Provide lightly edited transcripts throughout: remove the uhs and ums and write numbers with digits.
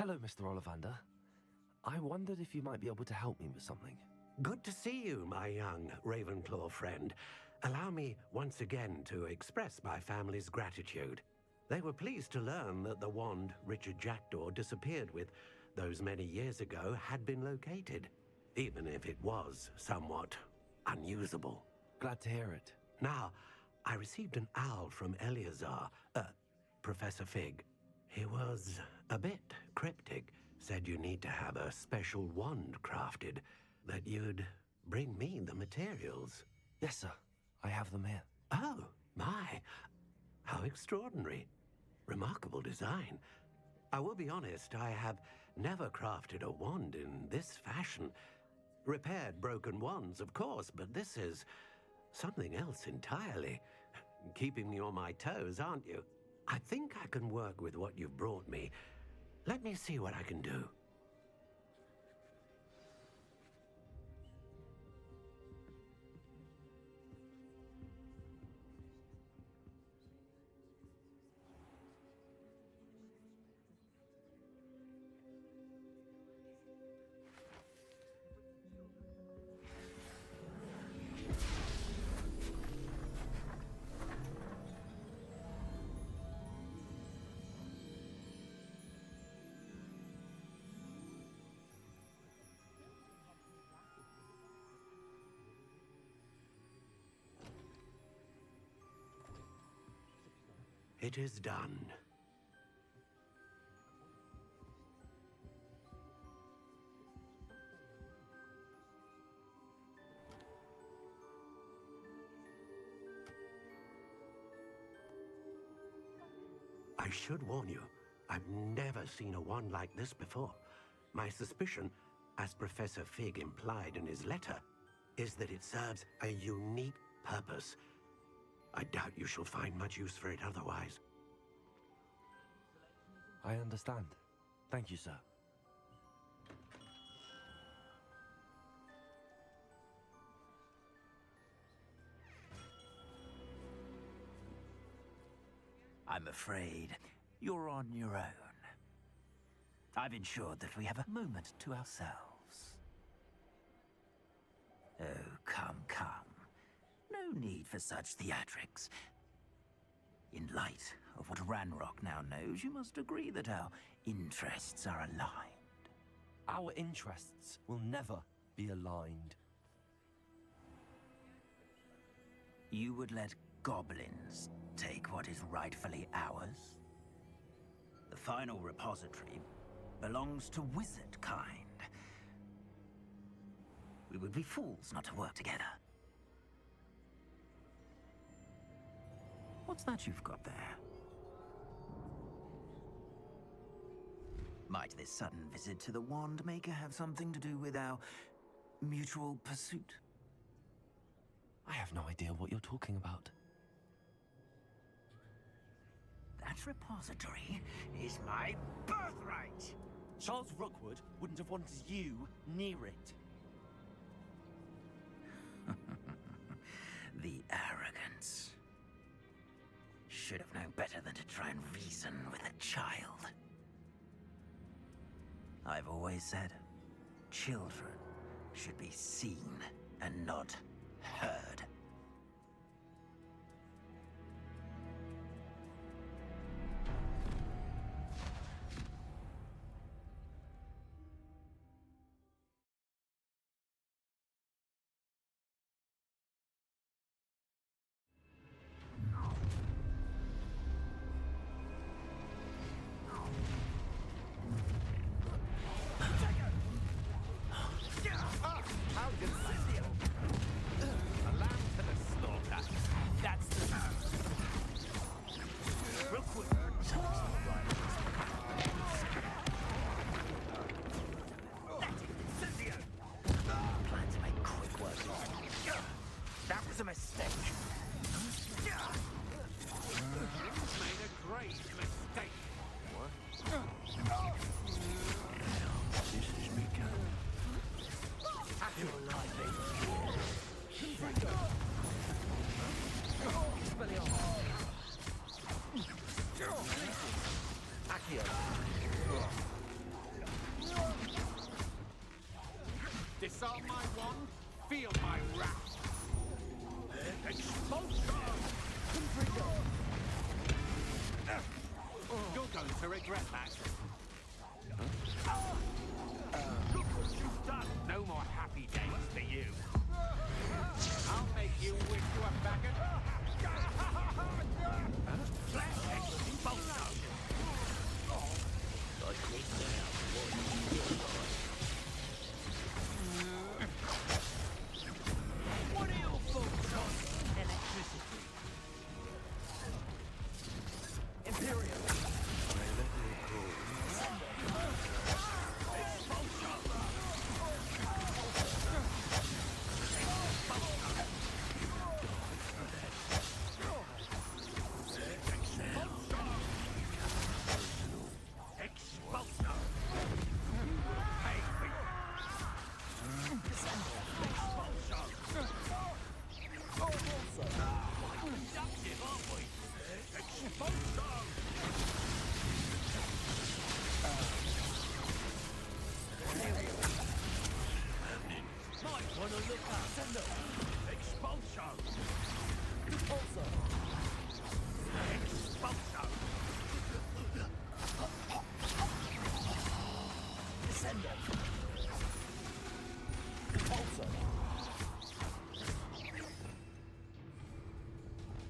Hello, Mr. Ollivander. I wondered if you might be able to help me with something. Good to see you, my young Ravenclaw friend. Allow me once again to express my family's gratitude. They were pleased to learn that the wand Richard Jackdaw disappeared with those many years ago had been located, even if it was somewhat unusable. Glad to hear it. Now, I received an owl from Eleazar, Professor Fig. He was a bit cryptic, said you need to have a special wand crafted, that you'd bring me the materials. Yes, sir. I have them here. Oh, my. How extraordinary. Remarkable design. I will be honest, I have never crafted a wand in this fashion. Repaired broken wands, of course, but this is something else entirely. Keeping me on my toes, aren't you? I think I can work with what you've brought me. Let me see what I can do. It is done. I should warn you, I've never seen a wand like this before. My suspicion, as Professor Fig implied in his letter, is that it serves a unique purpose. I doubt you shall find much use for it otherwise. I understand. Thank you, sir. I'm afraid you're on your own. I've ensured that we have a moment to ourselves. Oh, come, come. No need for such theatrics. In light of what Ranrock now knows, you must agree that our interests are aligned. Our interests will never be aligned. You would let goblins take what is rightfully ours? The final repository belongs to wizard kind. We would be fools not to work together. What's that you've got there? Might this sudden visit to the Wand Maker have something to do with our mutual pursuit? I have no idea what you're talking about. That repository is my birthright! Charles Rookwood wouldn't have wanted you near it. The arrogance. Should have known better than to try and reason with a child. I've always said, children should be seen and not heard. Disarm my wand. Feel my wrath. Expulsion! You're going to regret that. Look what you've done. No more happy days for you. I'll make you wish you were back at... Flash expulsion! What are your thoughts on electricity? Imperial.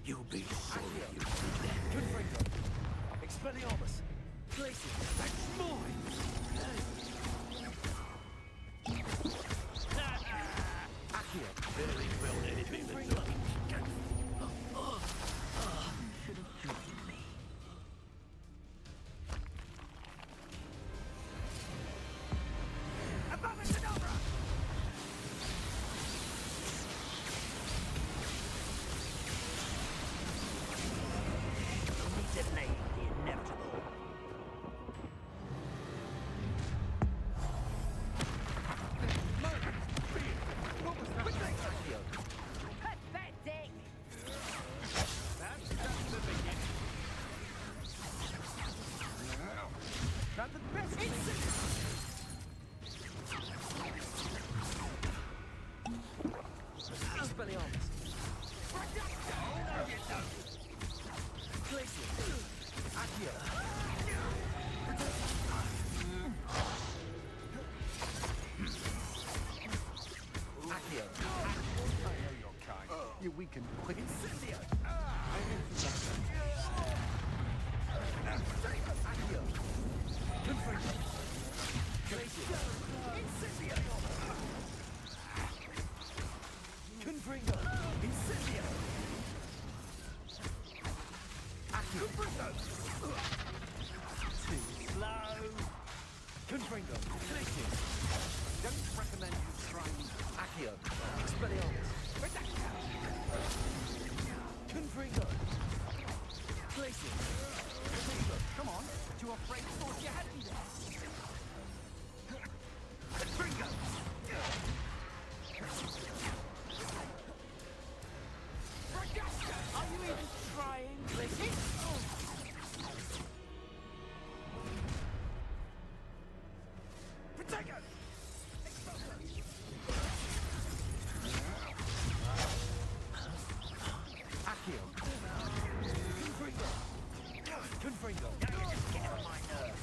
You'll be sorry you Confringo. Expelliarmus. Glacier. That's mine! Accio. barely felt anything that Should have joined me. Only delaying the inevitable. Pathetic! That's just the beginning. Now the best thing. Expelliarmus. Glacier. Accio. Accio. I know your kind. You weaken quick. Incendio. Accio. Confringo. Glacier. Incendio. Confringo. Incendio. Accio. Confringo. Too slow. Confringo. Glacier. Don't recommend you trying. Accio. Expelliarmus. Confringo. Glacier. Confringo. Come on. Too afraid to force your head in there. Confringo. Are you even trying, Glacier? Protego. Accio. Confringo. Confringo. Now you're just getting on my nerves.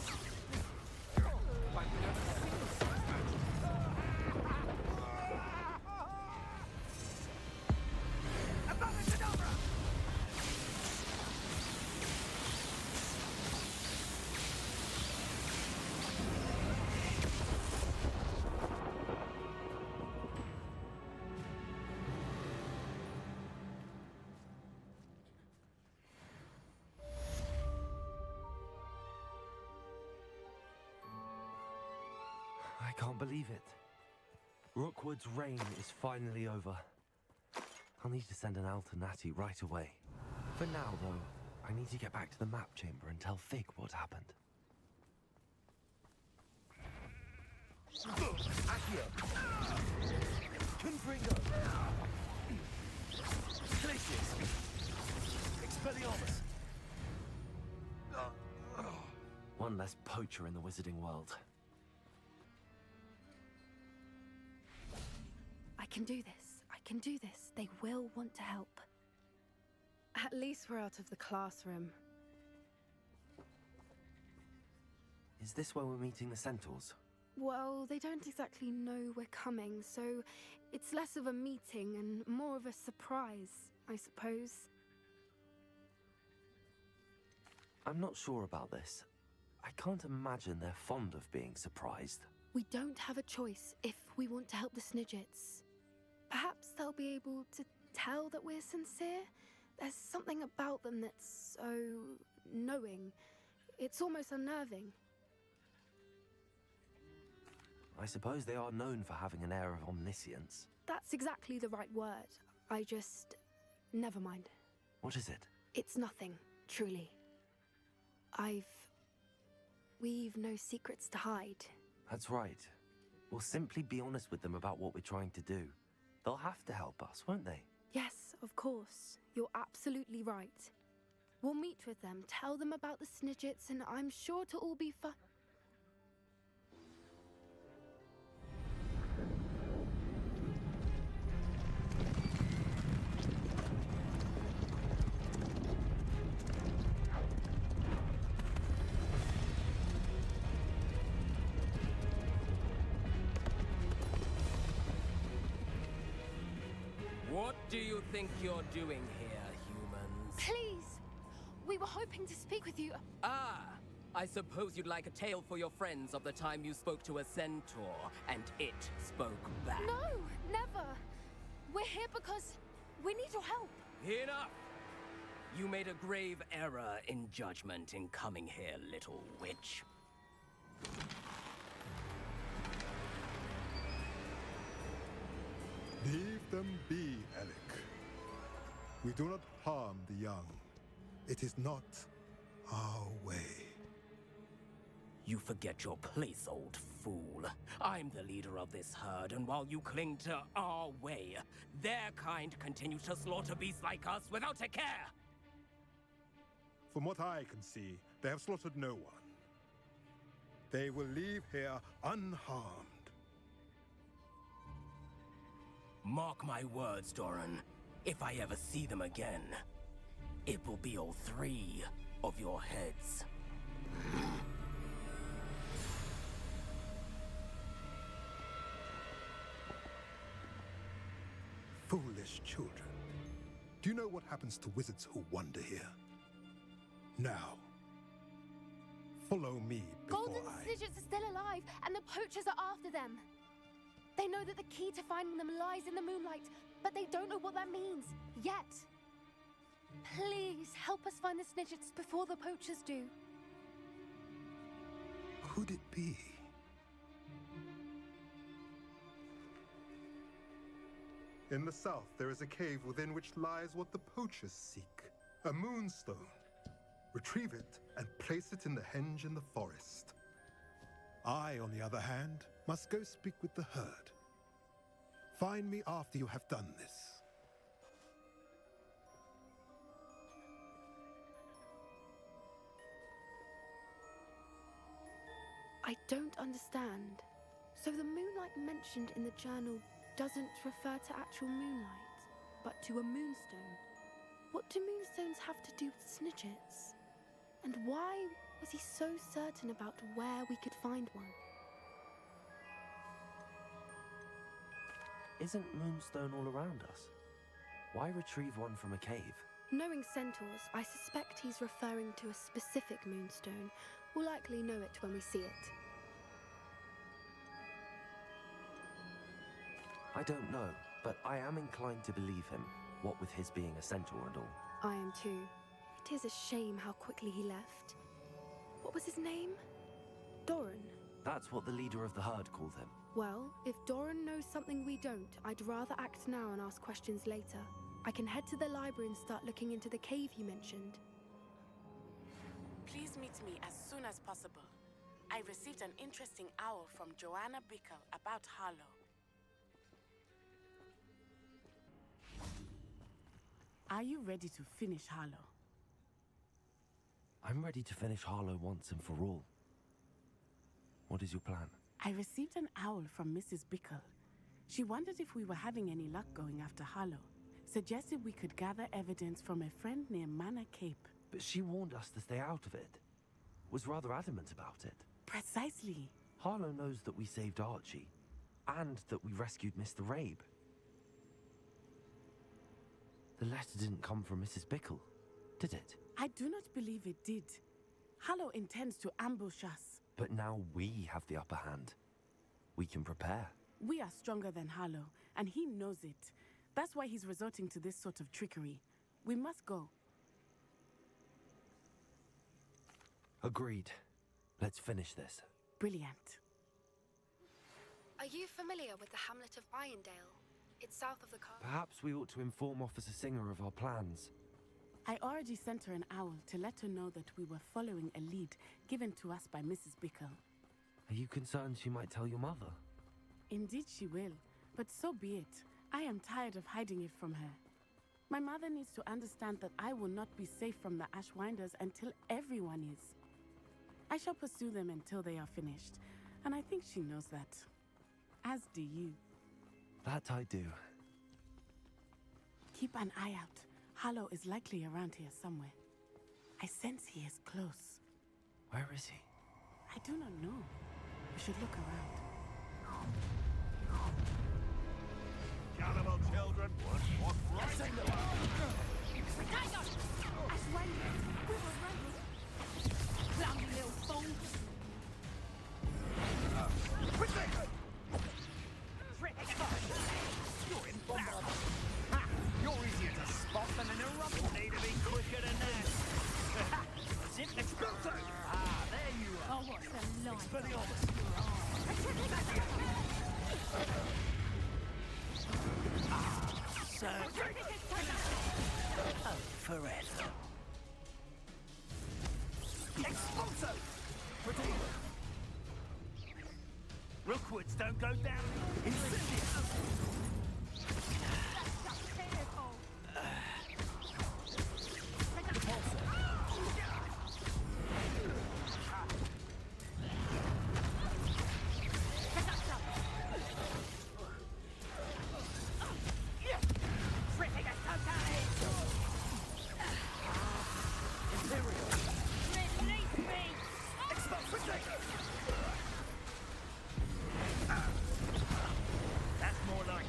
I can't believe it. Rookwood's reign is finally over. I'll need to send an Alternati right away. For now, though, I need to get back to the map chamber and tell Fig what happened. Accio! Confringo! Glacius! Expelliarmus! One less poacher in the wizarding world. can do this. I can do this. They will want to help. At least we're out of the classroom. Is this where we're meeting the centaurs? Well, they don't exactly know we're coming, so it's less of a meeting and more of a surprise, I suppose. I'm not sure about this. I can't imagine they're fond of being surprised. We don't have a choice if we want to help the Snidgets. Perhaps they'll be able to tell that we're sincere. There's something about them that's so knowing. It's almost unnerving. I suppose they are known for having an air of omniscience. That's exactly the right word. Never mind. What is it? It's nothing, truly. We've no secrets to hide. That's right. We'll simply be honest with them about what we're trying to do. They'll have to help us, won't they? Yes, of course. You're absolutely right. We'll meet with them, tell them about the Snidgets, and I'm sure it'll all be fun. What do you think you're doing here, humans? Please! We were hoping to speak with you. Ah! I suppose you'd like a tale for your friends of the time you spoke to a centaur, and it spoke back. No, never. We're here because we need your help. Enough! You made a grave error in judgment in coming here, little witch. Leave them be, Alec. We do not harm the young. It is not our way. You forget your place, old fool. I'm the leader of this herd, and while you cling to our way, their kind continues to slaughter beasts like us without a care! From what I can see, they have slaughtered no one. They will leave here unharmed. Mark my words, Doran. If I ever see them again, it will be all 3 of your heads. Foolish children. Do you know what happens to wizards who wander here? Now, follow me before Golden Snidgets are still alive, and the poachers are after them. They know that the key to finding them lies in the moonlight, but they don't know what that means, yet. Please, help us find the Snidgets before the poachers do. Could it be? In the south, there is a cave within which lies what the poachers seek. A moonstone. Retrieve it and place it in the henge in the forest. I, on the other hand, must go speak with the herd. Find me after you have done this. I don't understand. So the moonlight mentioned in the journal doesn't refer to actual moonlight, but to a moonstone. What do moonstones have to do with Snidgets? And why was he so certain about where we could find one? Isn't Moonstone all around us? Why retrieve one from a cave? Knowing centaurs, I suspect he's referring to a specific moonstone. We'll likely know it when we see it. I don't know, but I am inclined to believe him, what with his being a centaur and all. I am too. It is a shame how quickly he left. What was his name? Doran. That's what the leader of the herd called him. Well, if Doran knows something we don't, I'd rather act now and ask questions later. I can head to the library and start looking into the cave you mentioned. Please meet me as soon as possible. I received an interesting owl from Joanna Bickle about Harlow. Are you ready to finish Harlow? I'm ready to finish Harlow once and for all. What is your plan? I received an owl from Mrs. Bickle. She wondered if we were having any luck going after Harlow. Suggested we could gather evidence from a friend near Manor Cape. But she warned us to stay out of it. Was rather adamant about it. Precisely. Harlow knows that we saved Archie, and that we rescued Mr. Rabe. The letter didn't come from Mrs. Bickle, did it? I do not believe it did. Harlow intends to ambush us. But now we have the upper hand. We can prepare. We are stronger than Harlow, and he knows it. That's why he's resorting to this sort of trickery. We must go. Agreed. Let's finish this. Brilliant. Are you familiar with the hamlet of Irondale? It's south of the castle. Perhaps we ought to inform Officer Singer of our plans. I already sent her an owl to let her know that we were following a lead given to us by Mrs. Bickle. Are you concerned she might tell your mother? Indeed she will, but so be it. I am tired of hiding it from her. My mother needs to understand that I will not be safe from the Ashwinders until everyone is. I shall pursue them until they are finished, and I think she knows that. As do you. That I do. Keep an eye out. Harlow is likely around here somewhere. I sense he is close. Where is he? I do not know. We should look around. Cannibal children, what right? Ashwinders! We were running! Clumsy little fool! You're in bombard. Ha! You're easier to spot than an eruption. Need to be quicker than that. Zip exploso! Ah, there you are. Oh, what's the line? Expelliarmus. So, forever. Expulso! Rookwoods don't go down. Incendious! That's more like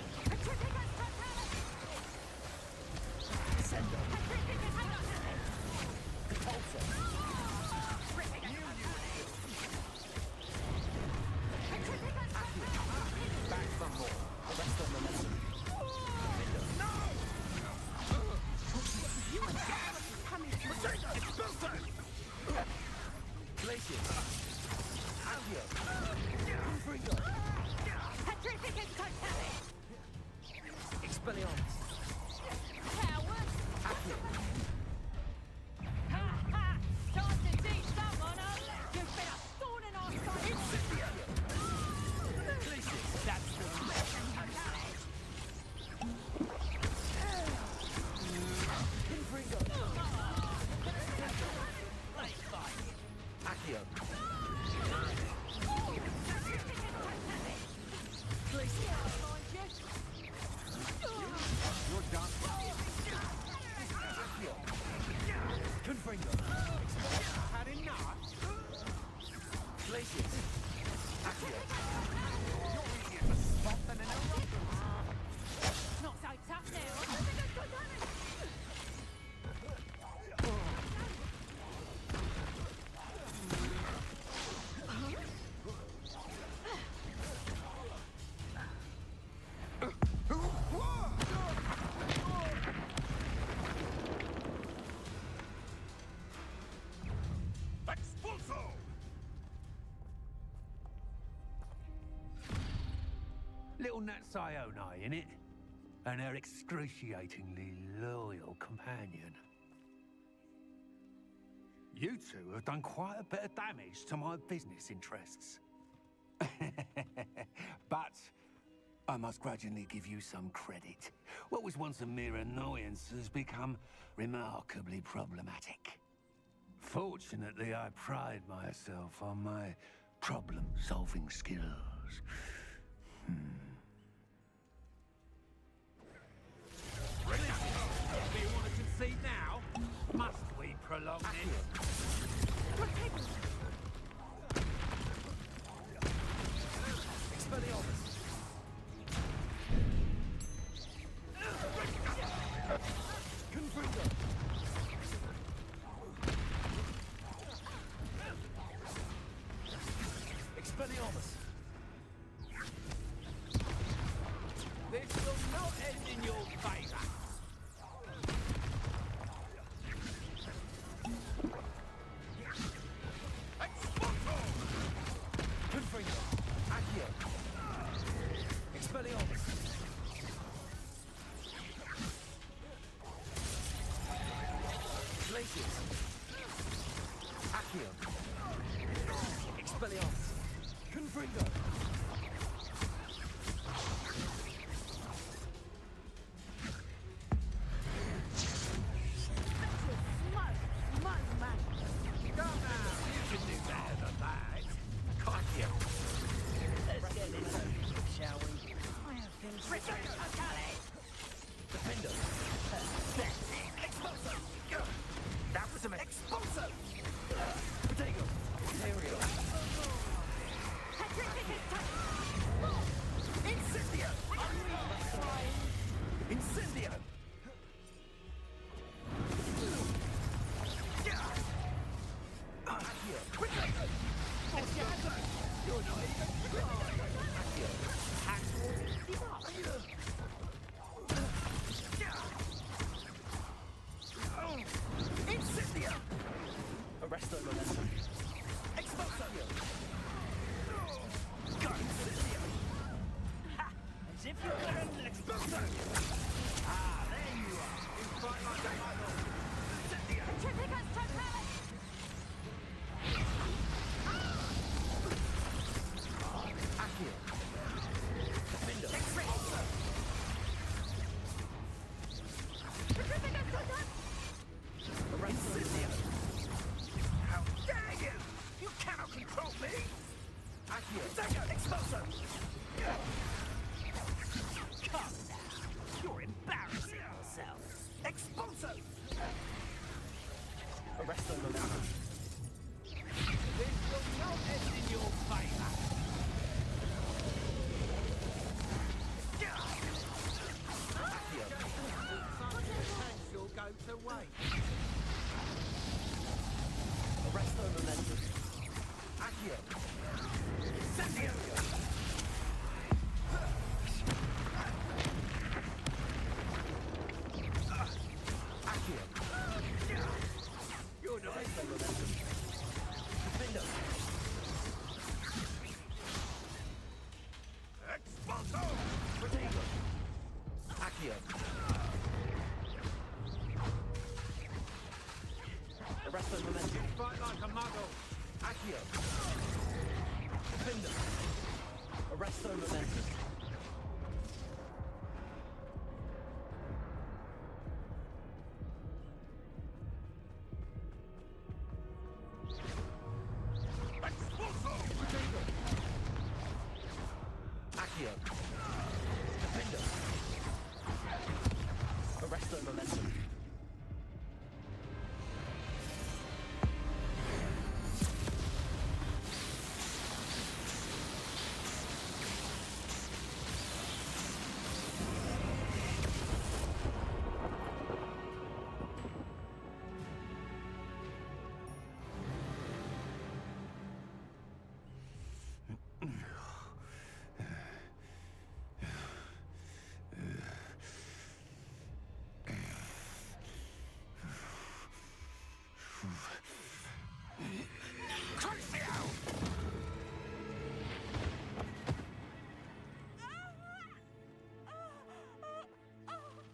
had enough. Glaciers! You're easier to spot than an eruption. Not so tough now. Expulso! Little Nat Sione, innit? And her excruciatingly loyal companion. You two have done quite a bit of damage to my business interests. But I must grudgingly give you some credit. What was once a mere annoyance has become remarkably problematic. Fortunately, I pride myself on my problem-solving skills. Expelliarmus! Confringo! Arresto momentum. Expulso! Incendio! Ha! As if you couldn't expulso! Ah, there you are! You fight like a idol! Incendio! Petrificus totalis! Accio! Defendo! Expulso! Petrificus totalis! Incendio! How dare you! You cannot control me! Accio! Expulso! Come now! You're embarrassing yourself! Expulso! Arresto momentum. This will not end in your favor! You'll go to waste. Arresto momentum. Accio! Incendio! Accio! You're not Arresto momentum. Defendo! Expulso! Protego! Accio! Arresto momentum. Fight like a muggle. Accio! Defendo! Arresto momentum. Expulso! Protego! Accio! Defendo! Arresto momentum.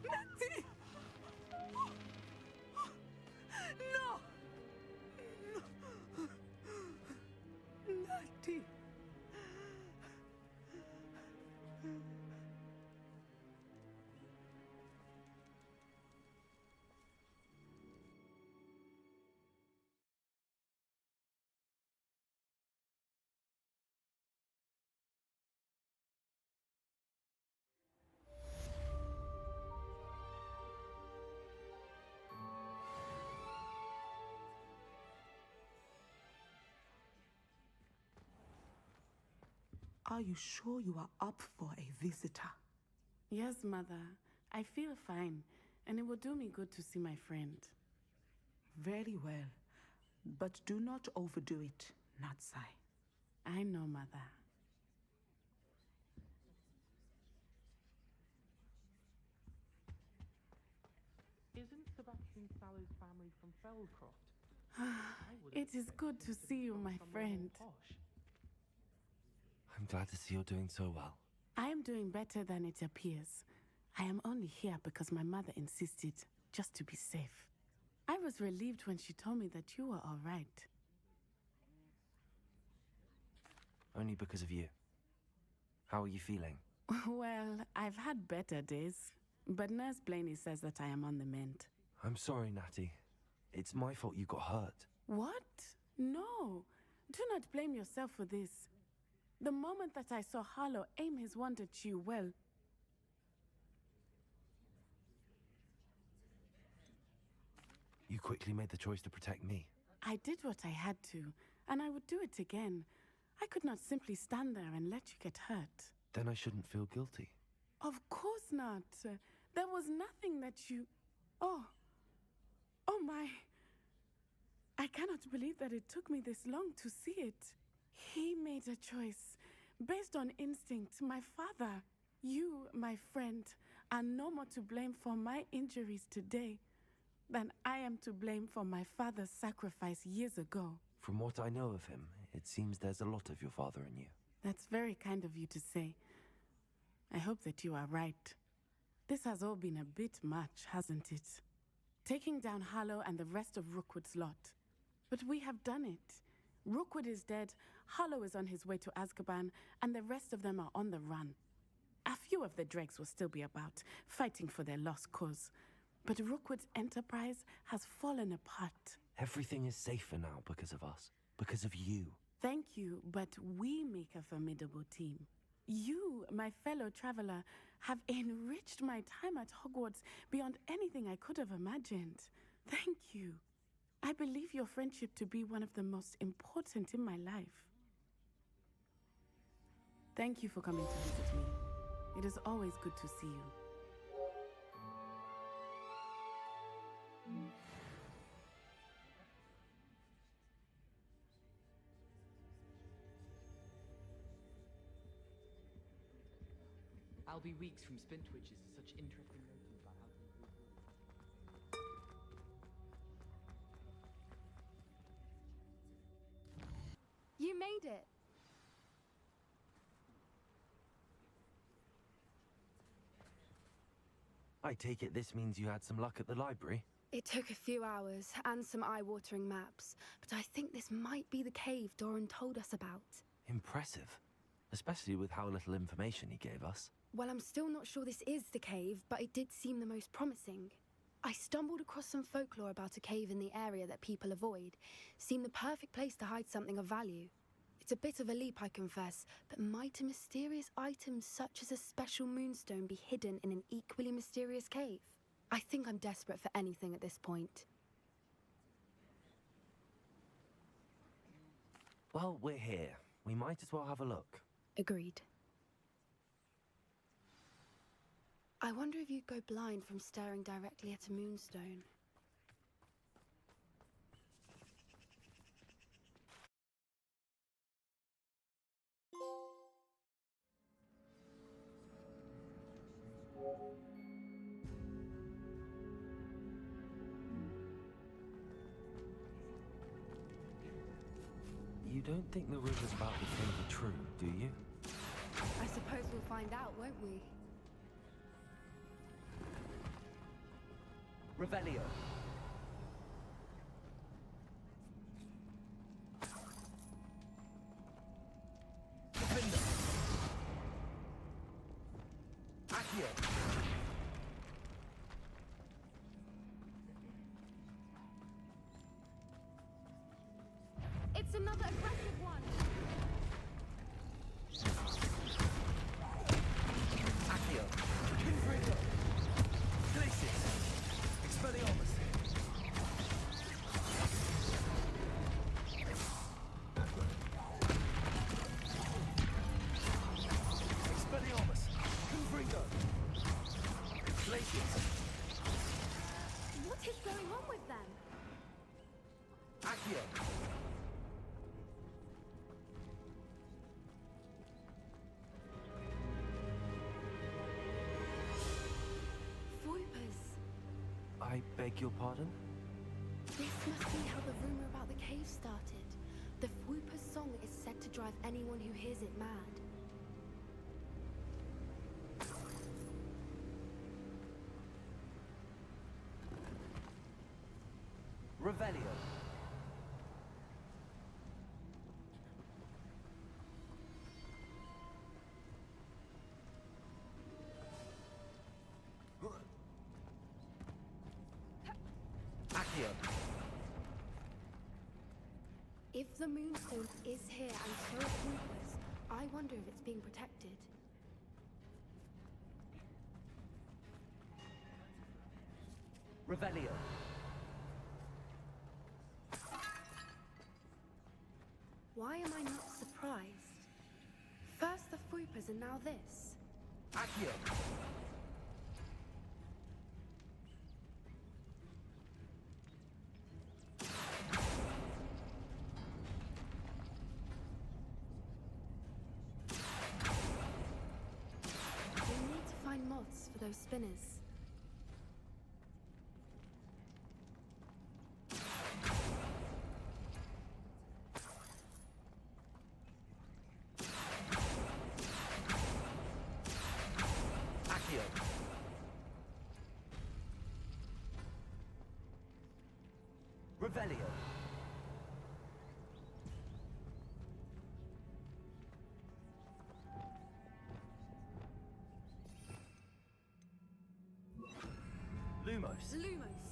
Nancy! No! Natty! Are you sure you are up for a visitor? Yes, Mother. I feel fine, and it will do me good to see my friend. Very well. But do not overdo it, Natsai. I know, Mother. Isn't Sebastian Sallow's family from Felcroft? It is good to see you, my friend. I'm glad to see you're doing so well. I am doing better than it appears. I am only here because my mother insisted, just to be safe. I was relieved when she told me that you were all right. only because of you. How are you feeling? Well, I've had better days, but Nurse Blaney says that I am on the mend. I'm sorry, Natty. It's my fault you got hurt. What? No. Do not blame yourself for this. The moment that I saw Harlow aim his wand at you, well... You quickly made the choice to protect me. I did what I had to, and I would do it again. I could not simply stand there and let you get hurt. Then I shouldn't feel guilty. Of course not. There was nothing that you... Oh. Oh my. I cannot believe that it took me this long to see it. He made a choice based on instinct. My father, you, my friend, are no more to blame for my injuries today than I am to blame for my father's sacrifice years ago. From what I know of him, it seems there's a lot of your father in you. That's very kind of you to say. I hope that you are right. This has all been a bit much, hasn't it? Taking down Harlow and the rest of Rookwood's lot. But we have done it. Rookwood is dead, Harlow is on his way to Azkaban, and the rest of them are on the run. A few of the dregs will still be about, fighting for their lost cause. But Rookwood's enterprise has fallen apart. Everything is safer now because of us. Because of you. Thank you, but we make a formidable team. You, my fellow traveler, have enriched my time at Hogwarts beyond anything I could have imagined. Thank you. I believe your friendship to be one of the most important in my life. Thank you for coming to visit me. It is always good to see you. I'll be weeks from Spintwitches. Such interesting notions about how to improve food. You made it. I take it this means you had some luck at the library? It took a few hours and some eye-watering maps, but I think this might be the cave Doran told us about. Impressive. Especially with how little information he gave us. Well, I'm still not sure this is the cave, but it did seem the most promising. I stumbled across some folklore about a cave in the area that people avoid. Seemed the perfect place to hide something of value. It's a bit of a leap, I confess, but might a mysterious item such as a special moonstone be hidden in an equally mysterious cave? I think I'm desperate for anything at this point. Well, we're here. We might as well have a look. Agreed. I wonder if you'd go blind from staring directly at a moonstone. You don't think the rumors about the cave are true, do you? I suppose we'll find out, won't we? Revelio. Defender. Accio. It's another aggressive one. Accio. Confringo. Glacius. Expelliarmus. Expelliarmus. Confringo. Glacius. What is going on with them? Accio. Voipers. I beg your pardon? This must be how the rumor about the cave started. The Whooper's song is said to drive anyone who hears it mad. Revelio. Accio. If the Moonstone is here and so are Swoopers, I wonder if it's being protected. Revelio. Why am I not surprised? First the Swoopers and now this. Accio. We need to find moths for those spinners. Accio. Revelio. Lumos. Lumos!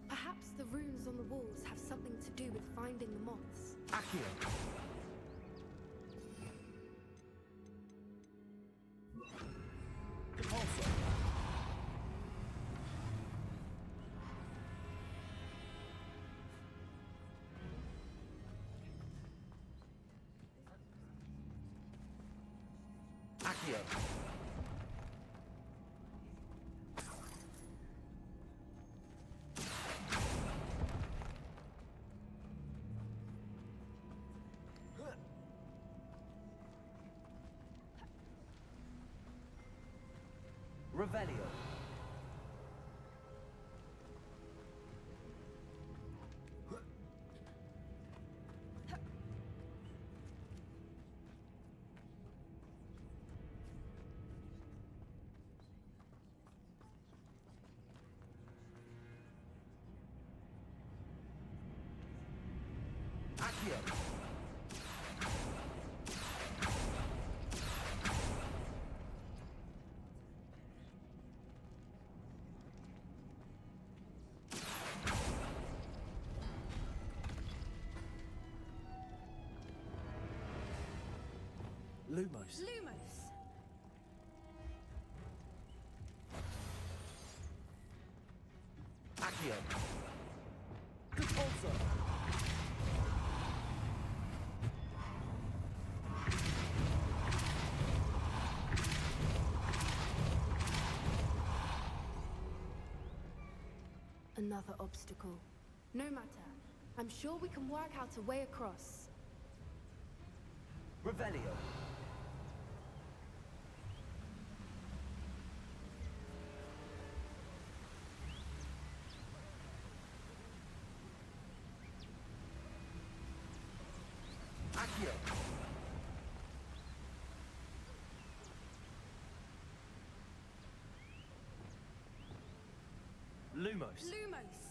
Perhaps the runes on the walls have something to do with finding the moths. Accio. Depulso. Accio. Revelio. Accio. Lumos. Lumos! Accio. Depulso. Another obstacle. No matter. I'm sure we can work out a way across. Revelio. Accio. Lumos. Lumos!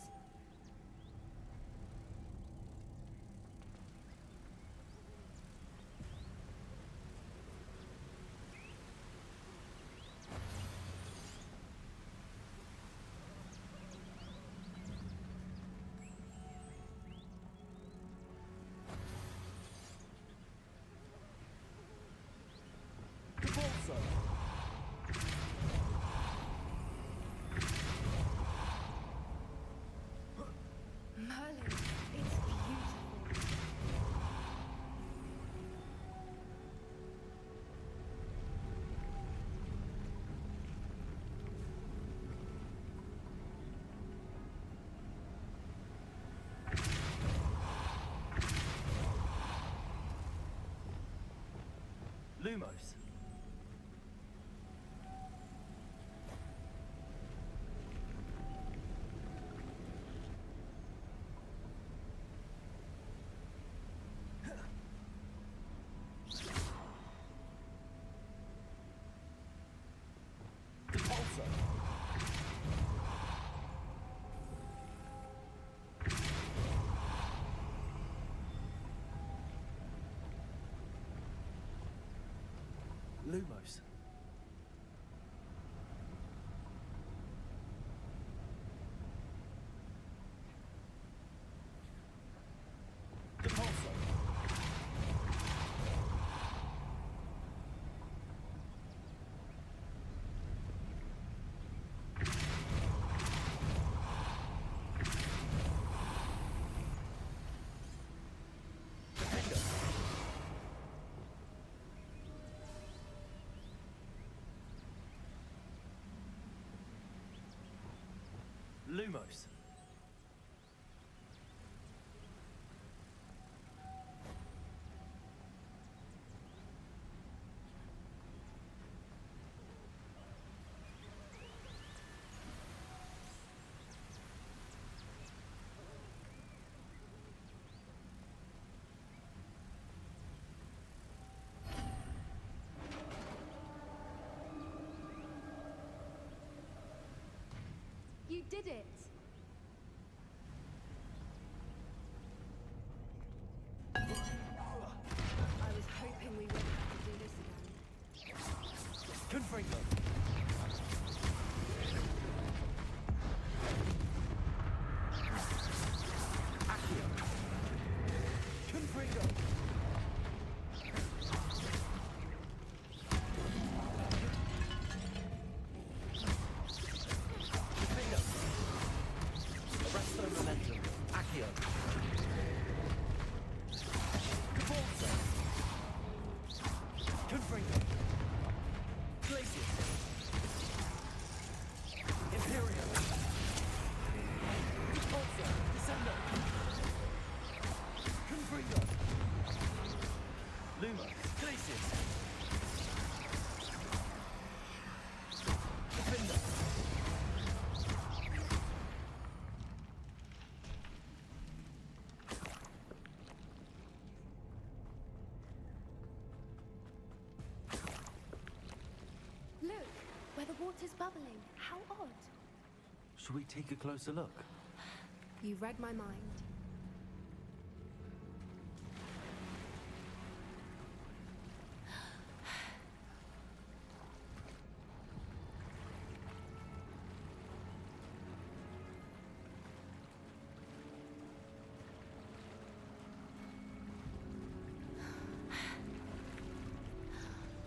Depulso. Merlin, it's beautiful. Lumos. Depulso. Lumos. Depulso. Defender. Lumos. You did it! I was hoping we wouldn't have to do this again. Confringo. Accio. Confringo. Defender. Presto momentum. Accio. Cabalzo. Confringo. Glacius. Imperium. Cabalzo. Descendo. Confringo. Luma. Glacius. Defender. Look, where the water's bubbling. How odd. Should we take a closer look? You read my mind.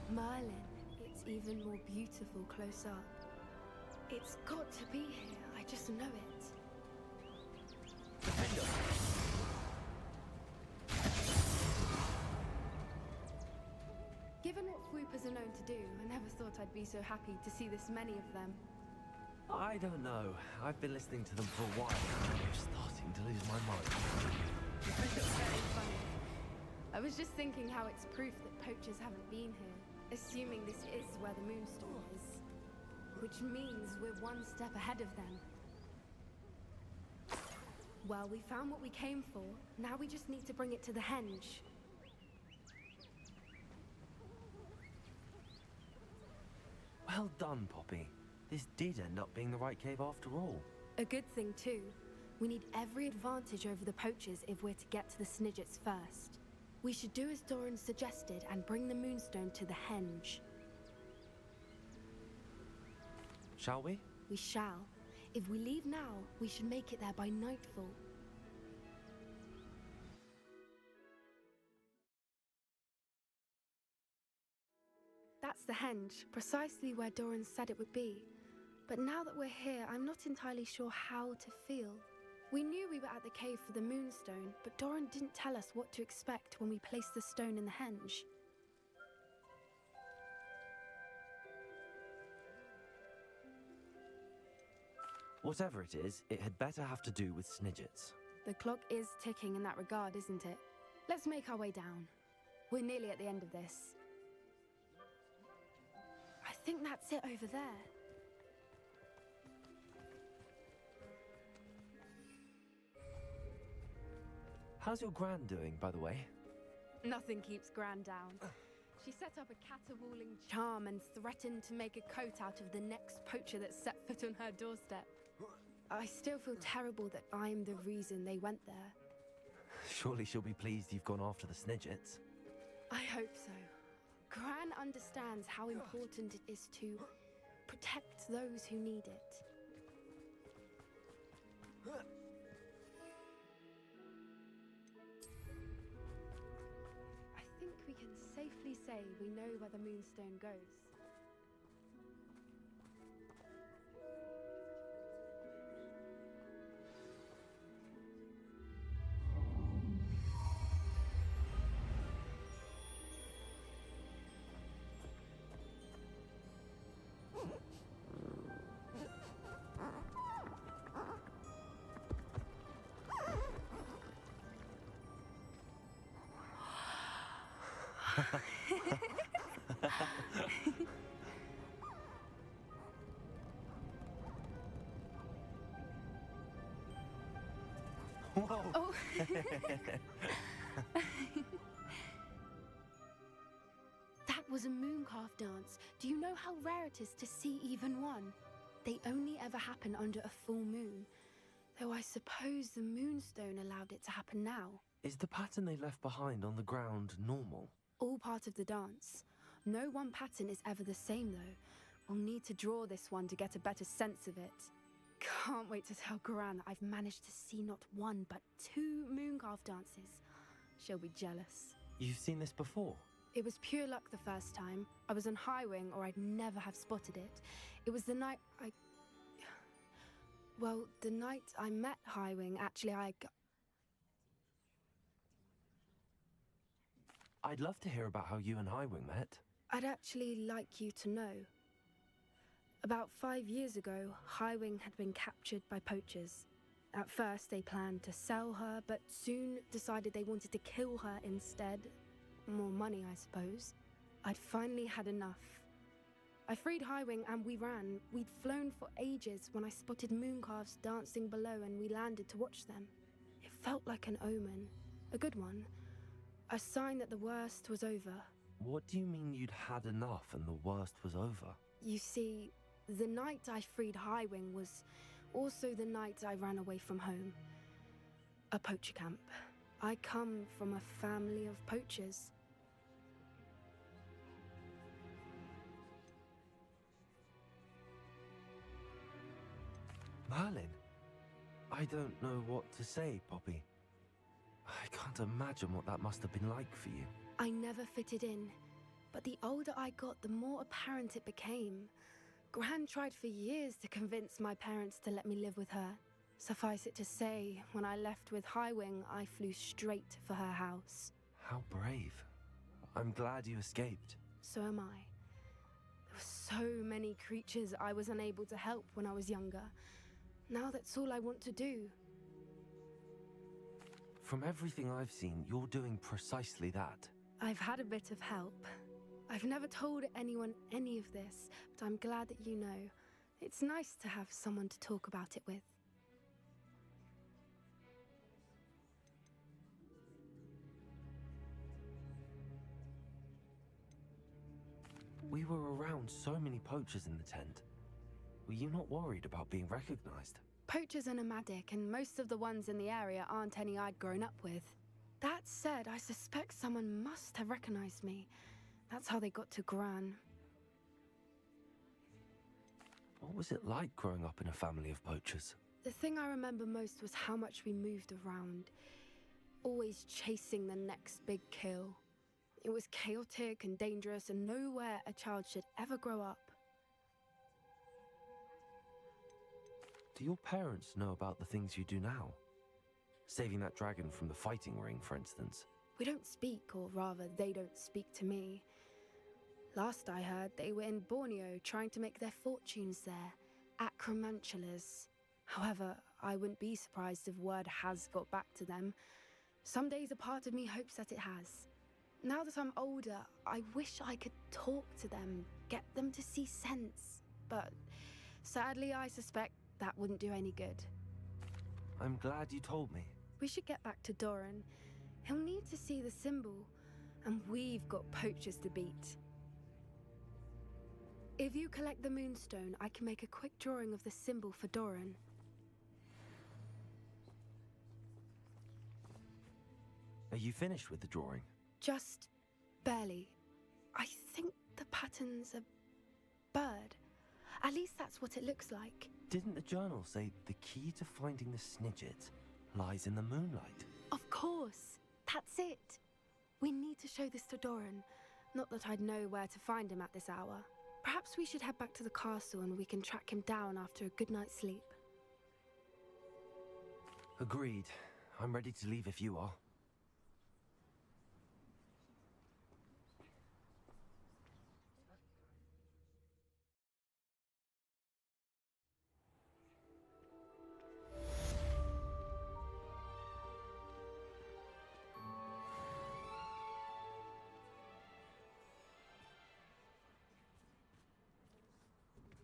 Merlin, it's even more beautiful close up. It's got to be here, I just know it. Defender. Given what swoopers are known to do, I never thought I'd be so happy to see this many of them. I don't know. I've been listening to them for a while, and I'm starting to lose my mind. Very funny. I was just thinking how it's proof that poachers haven't been here, assuming this is where the Moonstone is. Which means we're one step ahead of them. Well, we found what we came for. Now we just need to bring it to the henge. Well done, Poppy. This did end up being the right cave after all. A good thing, too. We need every advantage over the poachers if we're to get to the Snidgets first. We should do as Doran suggested and bring the Moonstone to the henge. Shall we? We shall. If we leave now, we should make it there by nightfall. That's the henge, precisely where Doran said it would be. But now that we're here, I'm not entirely sure how to feel. We knew we were at the cave for the Moonstone, but Doran didn't tell us what to expect when we placed the stone in the henge. Whatever it is, it had better have to do with Snidgets. The clock is ticking in that regard, isn't it? Let's make our way down. We're nearly at the end of this. I think that's it over there. How's your Gran doing, by the way? Nothing keeps Gran down. She set up a caterwauling charm and threatened to make a coat out of the next poacher that set foot on her doorstep. I still feel terrible that I'm the reason they went there. Surely she'll be pleased you've gone after the Snidgets. I hope so. Gran understands how important it is to protect those who need it. I think we can safely say we know where the Moonstone goes. Whoa! Oh. That was a mooncalf dance. Do you know how rare it is to see even one? They only ever happen under a full moon. Though I suppose the Moonstone allowed it to happen now. Is the pattern they left behind on the ground normal? All part of the dance. No one pattern is ever the same, though. We'll need to draw this one to get a better sense of it. Can't wait to tell Gran that I've managed to see not one, but 2 mooncalf dances. She'll be jealous. You've seen this before? It was pure luck the first time. I was on Highwing, or I'd never have spotted it. It was the night Well, the night I met Highwing, actually, I'd love to hear about how you and Highwing met. I'd actually like you to know. About 5 years ago, Highwing had been captured by poachers. At first, they planned to sell her, but soon decided they wanted to kill her instead. More money, I suppose. I'd finally had enough. I freed Highwing and we ran. We'd flown for ages when I spotted mooncalves dancing below and we landed to watch them. It felt like an omen. A good one. A sign that the worst was over. What do you mean you'd had enough and the worst was over? You see, the night I freed Highwing was also the night I ran away from home. A poacher camp. I come from a family of poachers. Merlin? I don't know what to say, Poppy. I can't imagine what that must have been like for you. I never fitted in, but the older I got, the more apparent it became. Gran tried for years to convince my parents to let me live with her. Suffice it to say, when I left with Highwing, I flew straight for her house. How brave. I'm glad you escaped. So am I. There were so many creatures I was unable to help when I was younger. Now that's all I want to do. From everything I've seen, you're doing precisely that. I've had a bit of help. I've never told anyone any of this, but I'm glad that you know. It's nice to have someone to talk about it with. We were around so many poachers in the tent. Were you not worried about being recognized? Poachers are nomadic, and most of the ones in the area aren't any I'd grown up with. That said, I suspect someone must have recognized me. That's how they got to Gran. What was it like growing up in a family of poachers? The thing I remember most was how much we moved around, always chasing the next big kill. It was chaotic and dangerous, and nowhere a child should ever grow up. Do your parents know about the things you do now? Saving that dragon from the fighting ring, for instance. We don't speak, or rather, they don't speak to me. Last I heard, they were in Borneo trying to make their fortunes there, acromantulas. However, I wouldn't be surprised if word has got back to them. Some days a part of me hopes that it has. Now that I'm older, I wish I could talk to them, get them to see sense. But sadly, I suspect that wouldn't do any good. I'm glad you told me. We should get back to Doran. He'll need to see the symbol, and we've got poachers to beat. If you collect the Moonstone, I can make a quick drawing of the symbol for Doran. Are you finished with the drawing? Just barely. I think the pattern's a bird. At least that's what it looks like. Didn't the journal say the key to finding the Snidget lies in the moonlight? Of course. That's it. We need to show this to Doran. Not that I'd know where to find him at this hour. Perhaps we should head back to the castle and we can track him down after a good night's sleep. Agreed. I'm ready to leave if you are.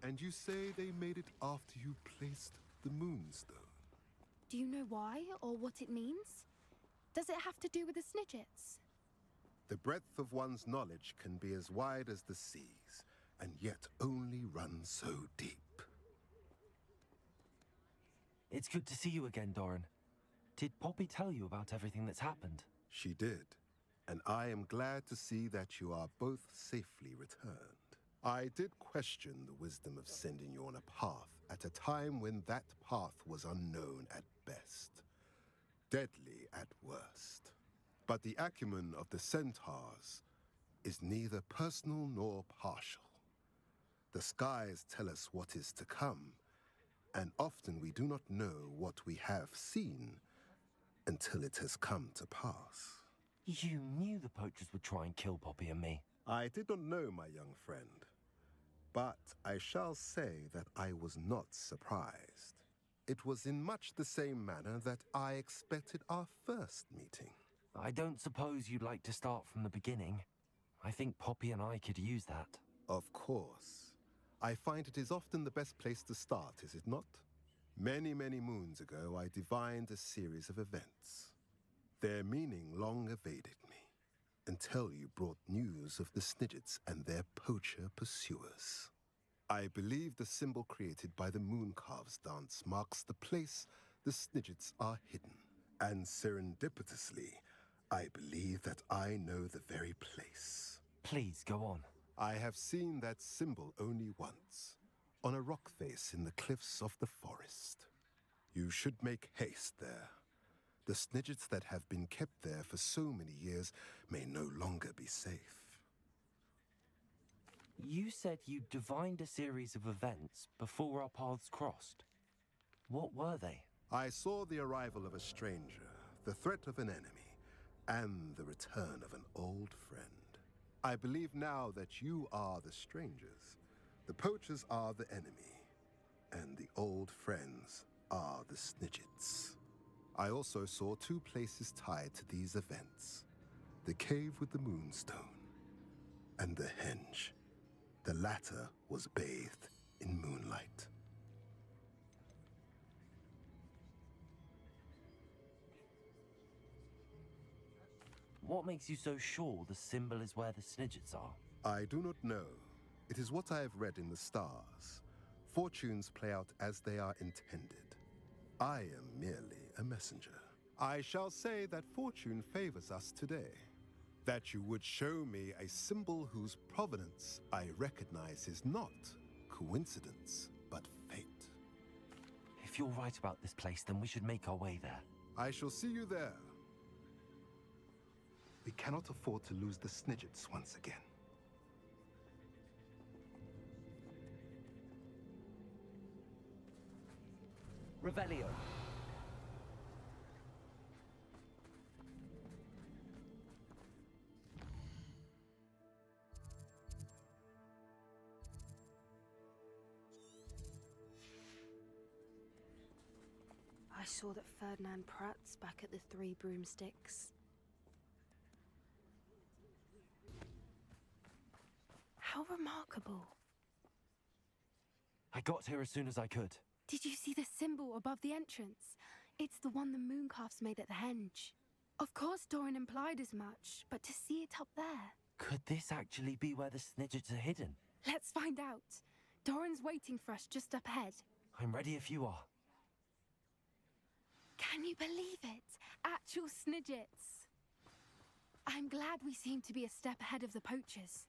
And you say they made it after you placed the Moonstone? Do you know why or what it means? Does it have to do with the Snidgets? The breadth of one's knowledge can be as wide as the seas, and yet only run so deep. It's good to see you again, Doran. Did Poppy tell you about everything that's happened? She did, and I am glad to see that you are both safely returned. I did question the wisdom of sending you on a path at a time when that path was unknown at best, deadly at worst. But the acumen of the centaurs is neither personal nor partial. The skies tell us what is to come, and often we do not know what we have seen until it has come to pass. You knew the poachers would try and kill Poppy and me. I did not know, my young friend, but I shall say that I was not surprised. It was in much the same manner that I expected our first meeting. I don't suppose you'd like to start from the beginning. I think Poppy and I could use that. Of course. I find it is often the best place to start, is it not? Many, many moons ago, I divined a series of events. Their meaning long evaded me, until you brought news of the Snidgets and their poacher pursuers. I believe the symbol created by the Mooncalves dance marks the place the Snidgets are hidden. And serendipitously, I believe that I know the very place. Please, go on. I have seen that symbol only once, on a rock face in the cliffs of the forest. You should make haste there. The Snidgets that have been kept there for so many years may no longer be safe. You said you divined a series of events before our paths crossed. What were they? I saw the arrival of a stranger, the threat of an enemy, and the return of an old friend. I believe now that you are the strangers, the poachers are the enemy, and the old friends are the Snidgets. I also saw two places tied to these events: the cave with the Moonstone and the henge. The latter was bathed in moonlight. What makes you so sure the symbol is where the Snidgets are? I do not know. It is what I have read in the stars. Fortunes play out as they are intended. I am merely a messenger. I shall say that fortune favors us today. That you would show me a symbol whose provenance I recognize is not coincidence, but fate. If you're right about this place, then we should make our way there. I shall see you there. We cannot afford to lose the Snidgets once again. Revelio. I saw that Ferdinand Pratt's back at the Three Broomsticks. How remarkable. I got here as soon as I could. Did you see the symbol above the entrance? It's the one the Mooncalves made at the henge. Of course Doran implied as much, but to see it up there... Could this actually be where the Snidgets are hidden? Let's find out. Doran's waiting for us just up ahead. I'm ready if you are. Can you believe it? Actual Snidgets. I'm glad we seem to be a step ahead of the poachers.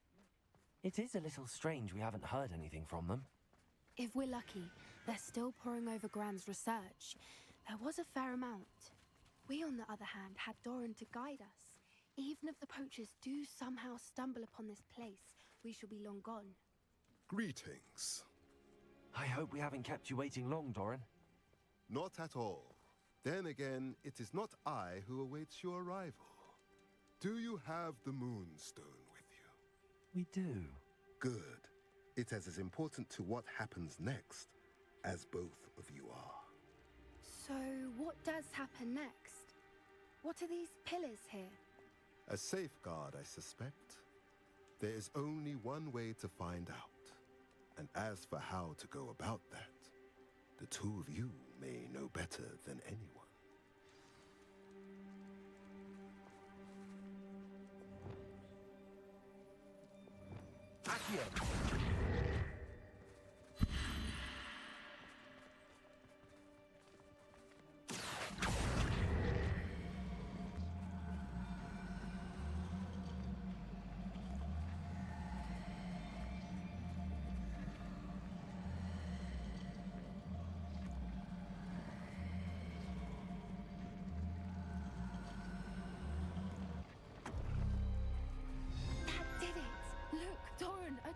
It is a little strange we haven't heard anything from them. If we're lucky, they're still poring over Gran's research. There was a fair amount. We, on the other hand, had Doran to guide us. Even if the poachers do somehow stumble upon this place, we shall be long gone. Greetings. I hope we haven't kept you waiting long, Doran. Not at all. Then again, it is not I who awaits your arrival. Do you have the Moonstone with you? We do. Good. It is as important to what happens next as both of you are. So, what does happen next? What are these pillars here? A safeguard, I suspect. There is only one way to find out. And as for how to go about that, the two of you may know better than anyone. Accio!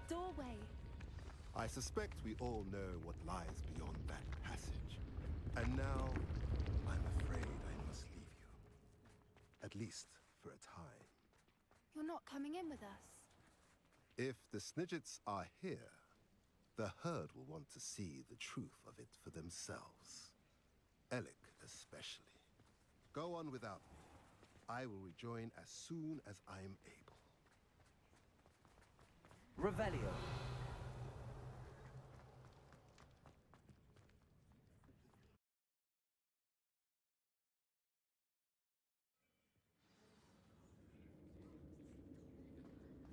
Doorway. I suspect we all know what lies beyond that passage. And now, I'm afraid I must leave you. At least for a time. You're not coming in with us. If the Snidgets are here, the herd will want to see the truth of it for themselves. Alec especially. Go on without me. I will rejoin as soon as I'm able. Revelio.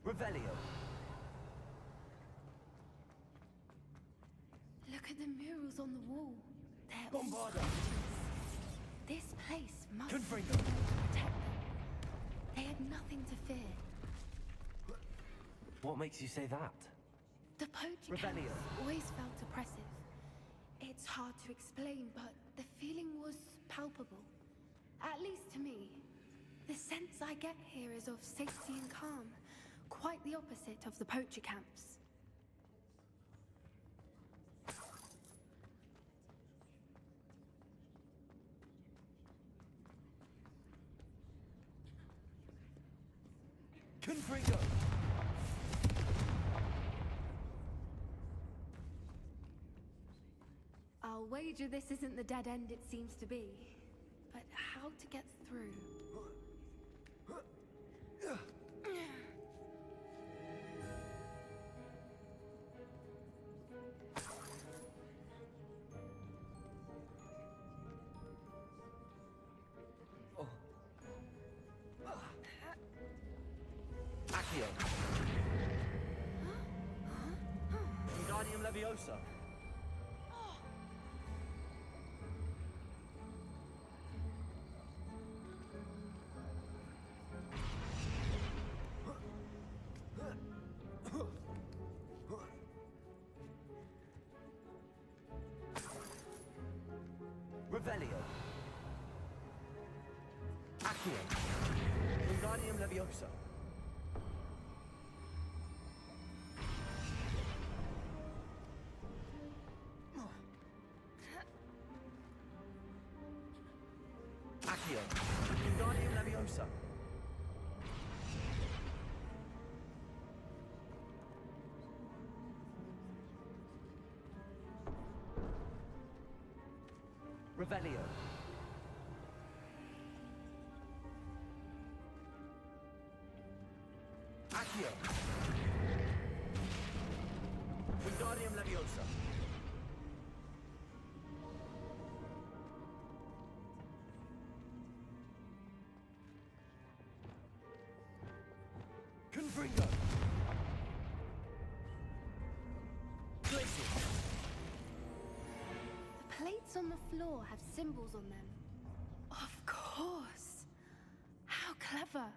Revelio. Look at the murals on the wall. They're Bombarda. This place must Confringo. be meant to protect them. They had nothing to fear. What makes you say that? The poacher camps always felt oppressive. It's hard to explain, but the feeling was palpable. At least to me. The sense I get here is of safety and calm. Quite the opposite of the poacher camps. Confringo! I'll wager this isn't the dead end it seems to be. But how to get through? Accio. Wingardium Leviosa. Revelio. Accio. Wingardium Leviosa. Accio. Wingardium Leviosa. Revelio. Accio. Wingardium Leviosa. Confringo. Glacier. The plates on the floor have symbols on them. Of course. How clever.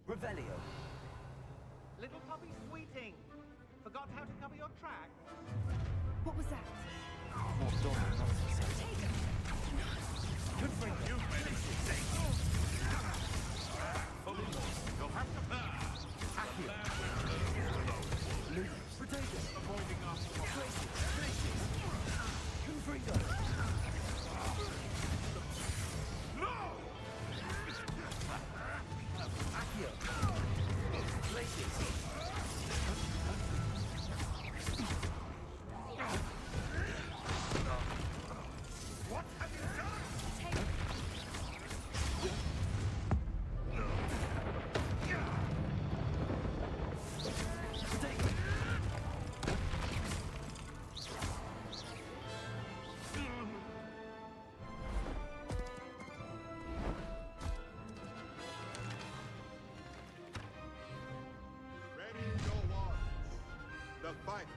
Revelio. Little puppy sweeting. Forgot how to cover your track? What was that? What Doran wants to say. Good for you. You'll have to pass. Accio. Lose. Potato. Avoiding us. Places. Confringo. No! Accio. Places. What have you done? Ready your wands. The fight.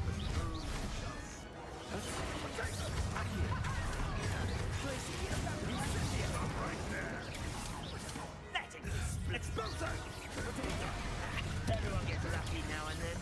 The true just. Expulso! Everyone gets lucky now and then.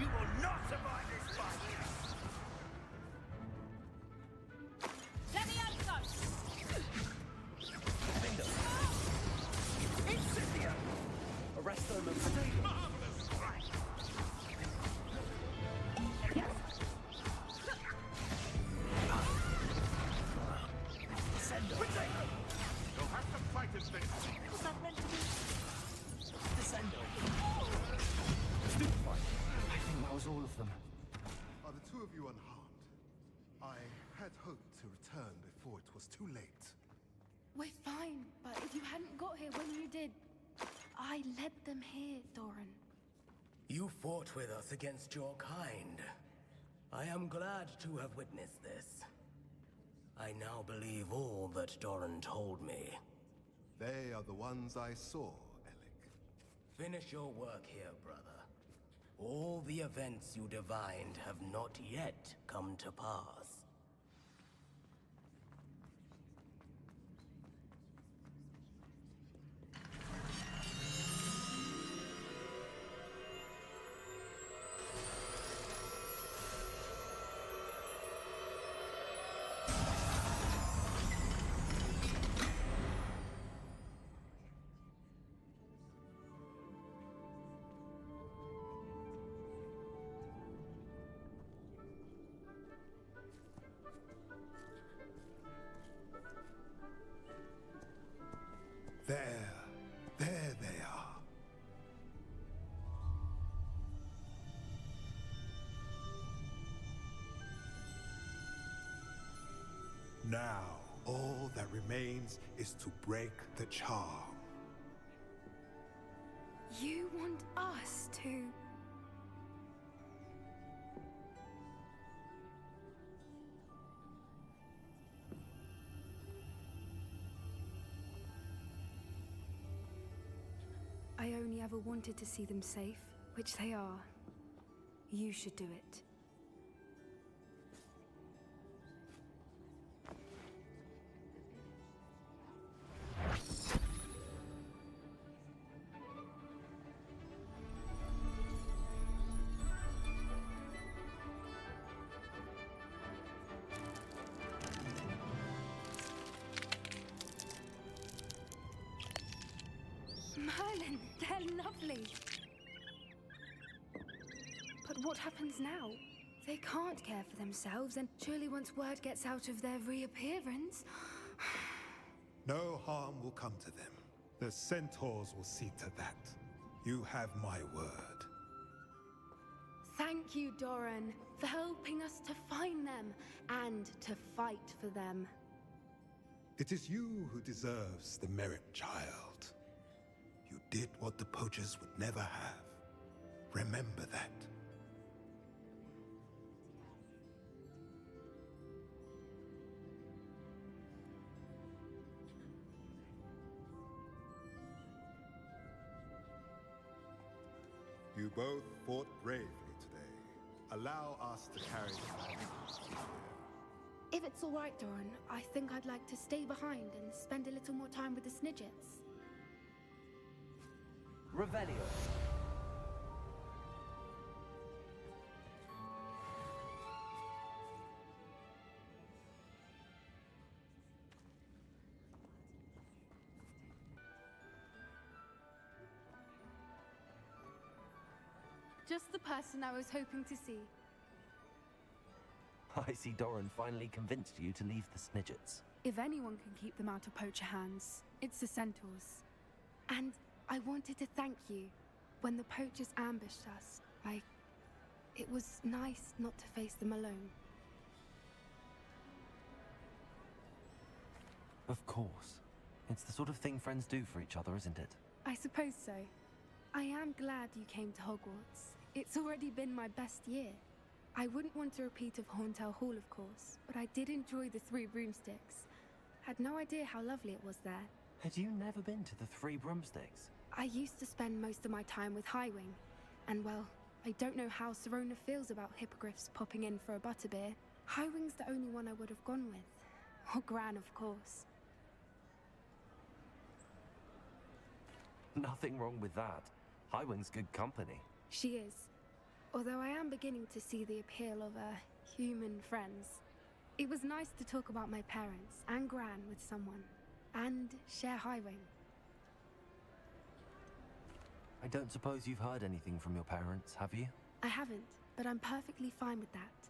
You will not survive this fight! Arresto them. Marvelous strike! You'll have to fight it, Vince. Was that meant to be? Descendo. I think that was all of them. Are the two of you unharmed? I had hoped to return before it was too late. We're fine, but if you hadn't got here when you did, I led them here, Doran. You fought with us against your kind. I am glad to have witnessed this. I now believe all that Doran told me. They are the ones I saw, Alec. Finish your work here, brother. All the events you divined have not yet come to pass. There they are. Now, all that remains is to break the charm. You want us to... I only ever wanted to see them safe, which they are. You should do it. Merlin, they're lovely. But what happens now? They can't care for themselves, and surely once word gets out of their reappearance... No harm will come to them. The centaurs will see to that. You have my word. Thank you, Doran, for helping us to find them and to fight for them. It is you who deserves the merit, child. You did what the poachers would never have. Remember that. You both fought bravely today. Allow us to carry the flag. If it's all right, Doran, I think I'd like to stay behind and spend a little more time with the Snidgets. Revelio. Just the person I was hoping to see. I see Doran finally convinced you to leave the Snidgets. If anyone can keep them out of poacher hands, it's the centaurs. And I wanted to thank you. When the poachers ambushed us, it was nice not to face them alone. Of course. It's the sort of thing friends do for each other, isn't it? I suppose so. I am glad you came to Hogwarts. It's already been my best year. I wouldn't want a repeat of Horntail Hall, of course, but I did enjoy the Three Broomsticks. Had no idea how lovely it was there. Had you never been to the Three Broomsticks? I used to spend most of my time with Highwing, and well, I don't know how Serona feels about hippogriffs popping in for a butterbeer. Highwing's the only one I would have gone with. Or Gran, of course. Nothing wrong with that. Highwing's good company. She is. Although I am beginning to see the appeal of human friends. It was nice to talk about my parents and Gran with someone, and share Highwing. I don't suppose you've heard anything from your parents, have you? I haven't, but I'm perfectly fine with that.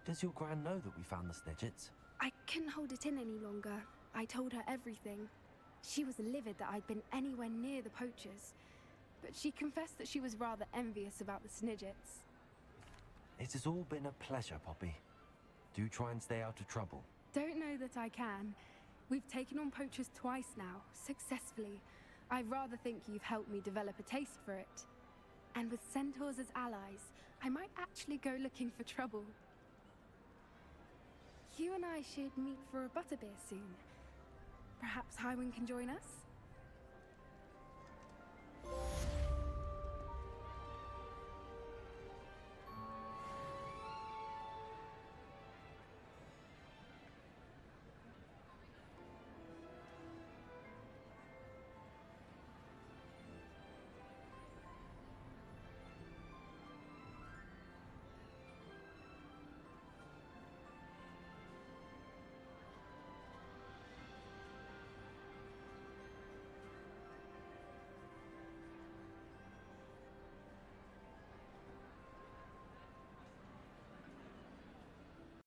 Does your Gran know that we found the Snidgets? I couldn't hold it in any longer. I told her everything. She was livid that I'd been anywhere near the poachers, but she confessed that she was rather envious about the Snidgets. It has all been a pleasure, Poppy. Do try and stay out of trouble. Don't know that I can. We've taken on poachers twice now, successfully. I rather think you've helped me develop a taste for it. And with centaurs as allies, I might actually go looking for trouble. You and I should meet for a butterbeer soon. Perhaps Highwing can join us?